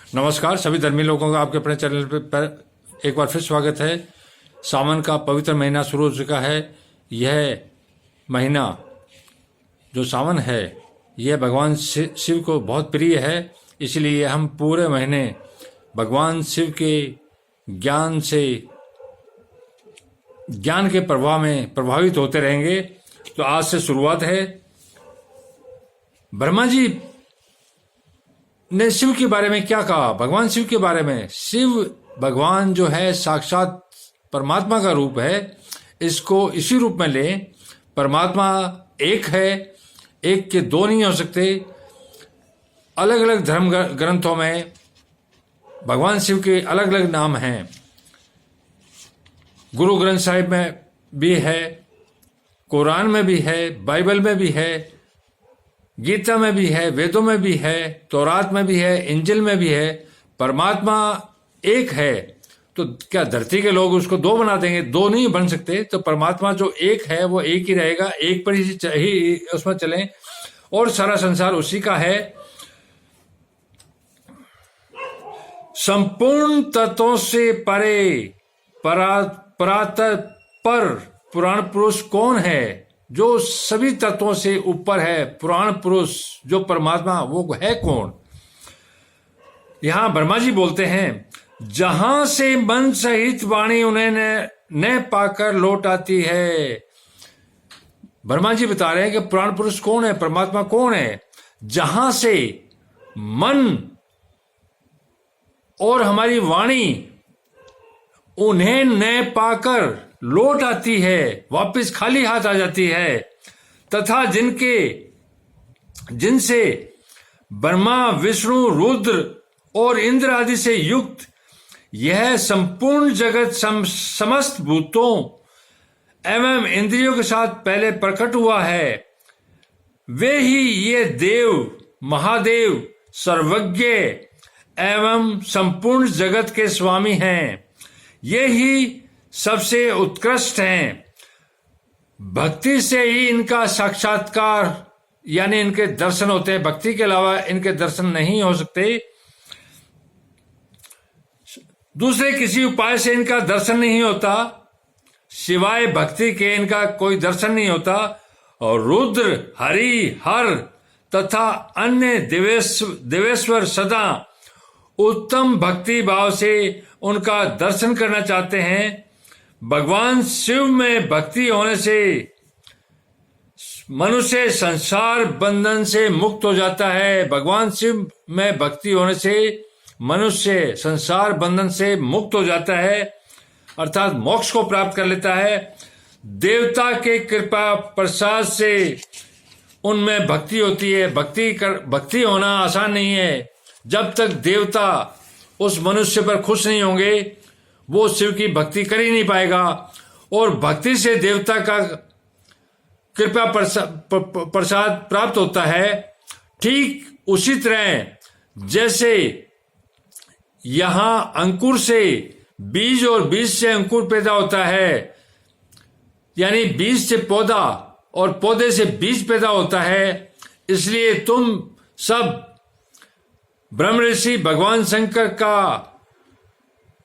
नमस्कार सभी धर्मी लोगों का आपके अपने चैनल पर एक बार फिर स्वागत है। सावन का पवित्र महीना शुरू हो चुका है। यह महीना जो सावन है यह भगवान शिव को बहुत प्रिय है, इसलिए हम पूरे महीने भगवान शिव के ज्ञान के प्रवाह में प्रभावित होते रहेंगे। तो आज से शुरुआत है। ब्रह्मा जी ने शिव के बारे में क्या कहा? भगवान शिव के बारे में, शिव भगवान जो है साक्षात परमात्मा का रूप है। इसको इसी रूप में लें। परमात्मा एक है, एक के दो नहीं हो सकते। अलग अलग धर्म ग्रंथों में भगवान शिव के अलग अलग नाम हैं। गुरु ग्रंथ साहिब में भी है, कुरान में भी है, बाइबल में भी है, गीता में भी है, वेदों में भी है, तौरात में भी है, इंजिल में भी है। परमात्मा एक है, तो क्या धरती के लोग उसको दो बना देंगे? दो नहीं बन सकते। तो परमात्मा जो एक है वो एक ही रहेगा, एक पर ही उसमें चलें और सारा संसार उसी का है। संपूर्ण तत्वों से परे परातर पर पुराण पुरुष कौन है? जो सभी तत्वों से ऊपर है, पुराण पुरुष जो परमात्मा, वो है कौन? यहां ब्रह्मा जी बोलते हैं, जहां से मन सहित वाणी उन्हें न पाकर लौट आती है। ब्रह्मा जी बता रहे हैं कि पुराण पुरुष कौन है, परमात्मा कौन है? जहां से मन और हमारी वाणी उन्हें न पाकर लौट आती है, वापस खाली हाथ आ जाती है, तथा जिनसे ब्रह्मा विष्णु रुद्र और इंद्र आदि से युक्त यह संपूर्ण जगत समस्त भूतों एवं इंद्रियों के साथ पहले प्रकट हुआ है, वे ही ये देव महादेव सर्वज्ञ एवं संपूर्ण जगत के स्वामी हैं। ये ही सबसे उत्कृष्ट हैं। भक्ति से ही इनका साक्षात्कार यानी इनके दर्शन होते हैं। भक्ति के अलावा इनके दर्शन नहीं हो सकते। दूसरे किसी उपाय से इनका दर्शन नहीं होता। सिवाय भक्ति के इनका कोई दर्शन नहीं होता। और रुद्र, हरि, हर तथा अन्य देवेश्वर सदा उत्तम भक्ति भाव से उनका दर्शन करना चाहते हैं। भगवान शिव में भक्ति होने से मनुष्य संसार बंधन से मुक्त हो जाता है। भगवान शिव में भक्ति होने से मनुष्य संसार बंधन से मुक्त हो जाता है, अर्थात मोक्ष को प्राप्त कर लेता है। देवता के कृपा प्रसाद से उनमें भक्ति होती है। भक्ति होना आसान नहीं है। जब तक देवता उस मनुष्य पर खुश नहीं होंगे वो शिव की भक्ति कर ही नहीं पाएगा। और भक्ति से देवता का कृपा प्रसाद प्राप्त होता है। ठीक उसी तरह जैसे यहां अंकुर से बीज और बीज से अंकुर पैदा होता है, यानी बीज से पौधा और पौधे से बीज पैदा होता है। इसलिए तुम सब ब्रह्म ऋषि भगवान शंकर का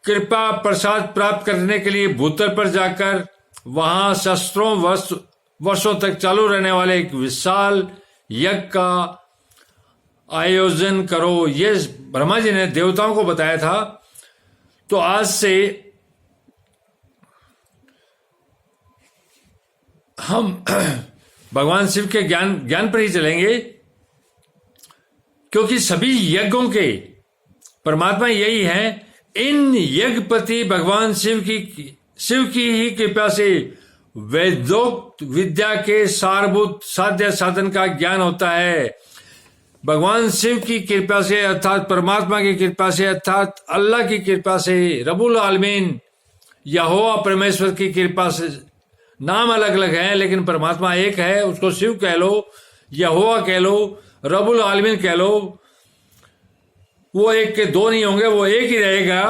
कृपा प्रसाद प्राप्त करने के लिए भूतल पर जाकर वहां सहस्त्रों वर्षों तक चालू रहने वाले एक विशाल यज्ञ का आयोजन करो। ये ब्रह्मा जी ने देवताओं को बताया था। तो आज से हम भगवान शिव के ज्ञान पर ही चलेंगे, क्योंकि सभी यज्ञों के परमात्मा यही है। इन यज्ञपति भगवान शिव की ही कृपा से वेदोक्त विद्या के सारभूत साध्य साधन का ज्ञान होता है। भगवान शिव की कृपा से, अर्थात परमात्मा की कृपा से, अर्थात अल्लाह की कृपा से, रब्बुल आलमीन यहोवा परमेश्वर की कृपा से, नाम अलग अलग हैं लेकिन परमात्मा एक है। उसको शिव कह लो, यहोवा कह लो, रब्बुल आलमीन कह लो, वो एक के दो नहीं होंगे, वो एक ही रहेगा।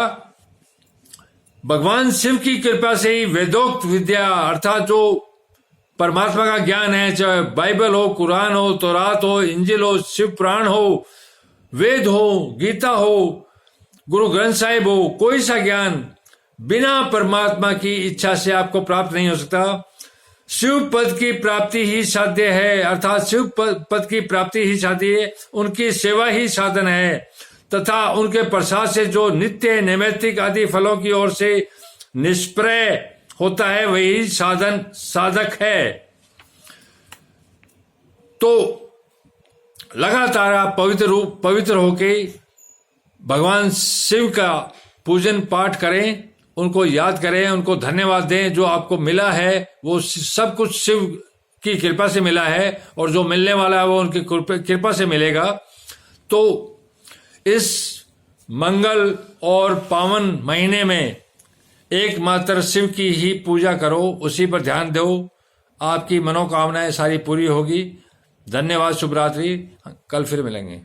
भगवान शिव की कृपा से ही वेदोक्त विद्या, अर्थात जो परमात्मा का ज्ञान है, चाहे बाइबल हो, कुरान हो, तौरात हो, इंजिल हो, शिव पुराण हो, वेद हो, गीता हो, गुरु ग्रंथ साहिब हो, कोई सा ज्ञान बिना परमात्मा की इच्छा से आपको प्राप्त नहीं हो सकता। शिव पद की प्राप्ति ही साध्य है, अर्थात शिव पद की प्राप्ति ही साध्य है, उनकी सेवा ही साधन है तथा उनके प्रसाद से जो नित्य नैमित्तिक आदि फलों की ओर से निष्प्रय होता है वही साधन साधक है। तो लगातार आप पवित्र होके भगवान शिव का पूजन पाठ करें, उनको याद करें, उनको धन्यवाद दें। जो आपको मिला है वो सब कुछ शिव की कृपा से मिला है और जो मिलने वाला है वो उनकी कृपा से मिलेगा। तो इस मंगल और पावन महीने में एकमात्र शिव की ही पूजा करो, उसी पर ध्यान दो, आपकी मनोकामनाएं सारी पूरी होगी। धन्यवाद, शुभ रात्रि, कल फिर मिलेंगे।